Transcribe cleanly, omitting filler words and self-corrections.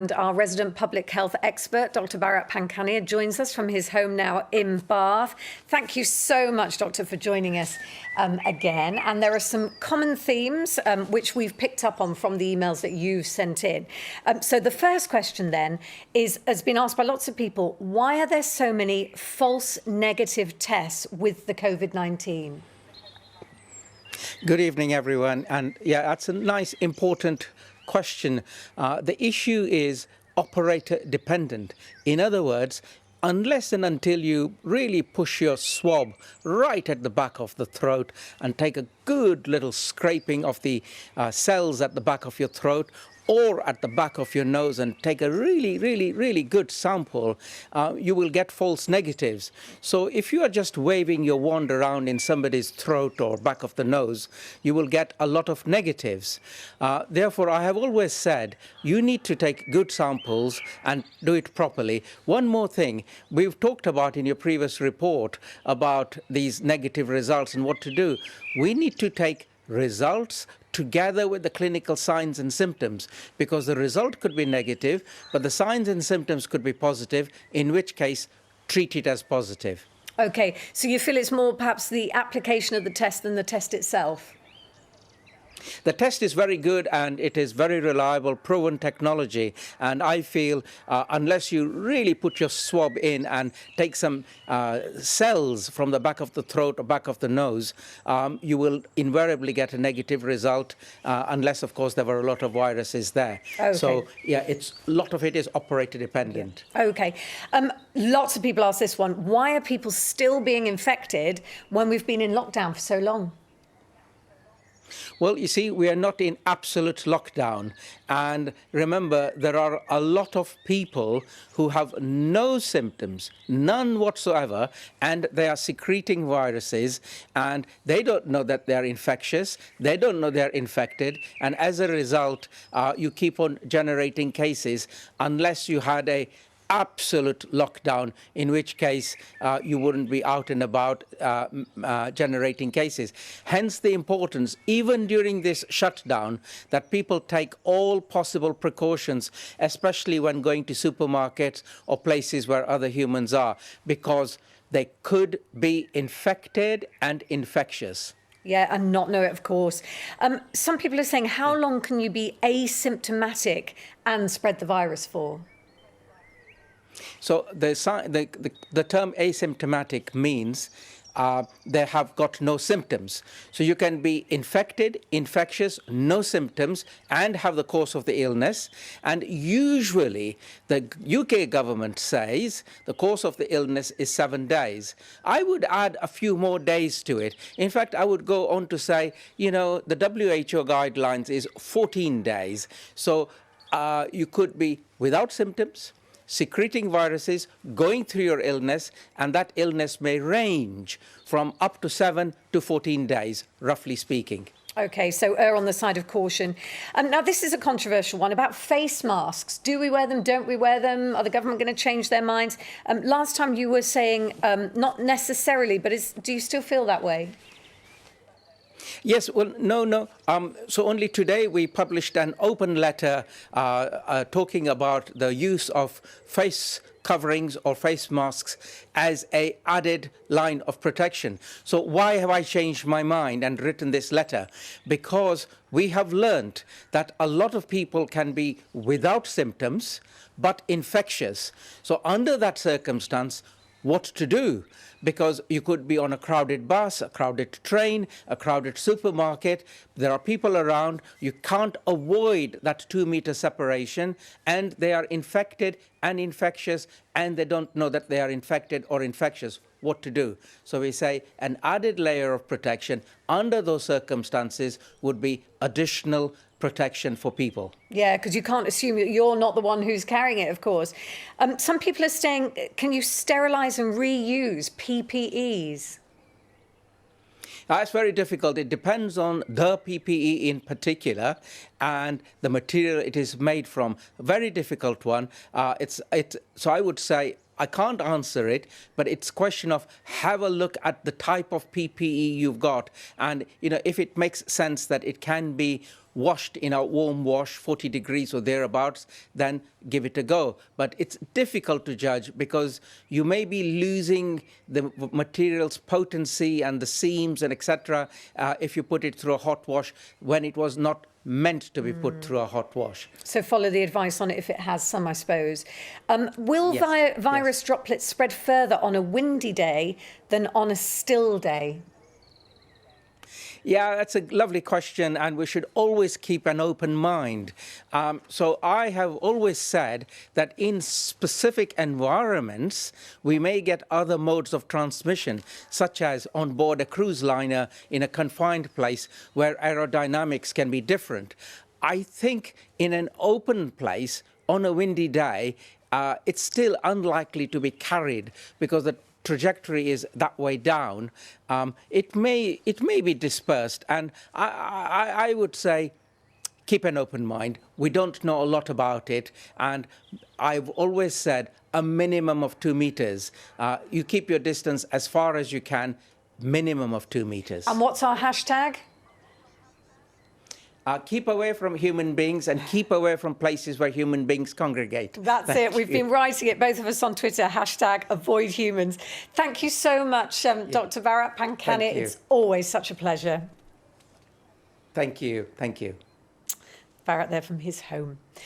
And our resident public health expert, Dr. Bharat Pankania, joins us from his home now in Bath. Thank you so much, Doctor, for joining us again. And there are some common themes which we've picked up on from the emails that you've sent in. So the first question then has been asked by lots of people. Why are there so many false negative tests with the COVID-19? Good evening, everyone. And yeah, that's a nice, important question. The issue is operator dependent. In other words, unless and until you really push your swab right at the back of the throat and take a good little scraping of the cells at the back of your throat or at the back of your nose and take a really good sample, you will get false negatives. So if you are just waving your wand around in somebody's throat or back of the nose, you will get a lot of negatives. Therefore, I have always said you need to take good samples and do it properly. One more thing, we've talked about in your previous report about these negative results and what to do. We need to take results together with the clinical signs and symptoms, because the result could be negative, but the signs and symptoms could be positive, in which case treat it as positive. OK, so you feel it's more perhaps the application of the test than the test itself? The test is very good and it is very reliable, proven technology. And I feel unless you really put your swab in and take some cells from the back of the throat or back of the nose, you will invariably get a negative result, unless, of course, there were a lot of viruses there. Okay. So, yeah, a lot of it is operator dependent. Yeah. OK. Lots of people ask this one. Why are people still being infected when we've been in lockdown for so long? Well, you see, we are not in absolute lockdown. And remember, there are a lot of people who have no symptoms, none whatsoever, and they are secreting viruses, and they don't know that they're infectious, they don't know they're infected, and as a result, you keep on generating cases unless you had a absolute lockdown, in which case you wouldn't be out and about generating cases. Hence the importance, even during this shutdown, that people take all possible precautions, especially when going to supermarkets or places where other humans are, because they could be infected and infectious. Yeah, and not know it, of course. Some people are saying, how long can you be asymptomatic and spread the virus for? So the term asymptomatic means they have got no symptoms. So you can be infected, infectious, no symptoms, and have the course of the illness. And usually the UK government says the course of the illness is 7 days. I would add a few more days to it. In fact, I would go on to say, you know, the WHO guidelines is 14 days. So you could be without symptoms, secreting viruses, going through your illness, and that illness may range from up to 7 to 14 days, roughly speaking. OK, so err on the side of caution. Now, this is a controversial one about face masks. Do we wear them? Don't we wear them? Are the government going to change their minds? Last time you were saying not necessarily, but do you still feel that way? Yes, well, no. So only today we published an open letter talking about the use of face coverings or face masks as an added line of protection. So why have I changed my mind and written this letter? Because we have learned that a lot of people can be without symptoms but infectious. So under that circumstance, what to do? Because you could be on a crowded bus, a crowded train, a crowded supermarket. There are people around. You can't avoid that 2-meter separation, and they are infected and infectious, and they don't know that they are infected or infectious. What to do? So we say an added layer of protection under those circumstances would be additional protection for people. Yeah, because you can't assume that you're not the one who's carrying it, of course. Some people are saying, can you sterilise and reuse PPEs? It's very difficult. It depends on the PPE in particular and the material it is made from. A very difficult one. So I would say I can't answer it, but it's a question of have a look at the type of PPE you've got. And, if it makes sense that it can be washed in a warm wash, 40 degrees or thereabouts, then give it a go. But it's difficult to judge because you may be losing the material's potency and the seams and etc. If you put it through a hot wash when it was not meant to be put through a hot wash. So follow the advice on it if it has some, I suppose. Will virus droplets spread further on a windy day than on a still day? Yeah, that's a lovely question, and we should always keep an open mind. So I have always said that in specific environments, we may get other modes of transmission, such as on board a cruise liner in a confined place where aerodynamics can be different. I think in an open place on a windy day, it's still unlikely to be carried because the trajectory is that way down. It may be dispersed, and I would say keep an open mind. We don't know a lot about it, and I've always said a minimum of 2 meters. You keep your distance as far as you can, minimum of 2 meters. And what's our hashtag? Keep away from human beings and keep away from places where human beings congregate. That's it. We've been writing it, both of us, on Twitter, hashtag avoid humans. Thank you so much, Dr. Bharat Pankhani. It's always such a pleasure. Thank you. Thank you. Bharat there from his home.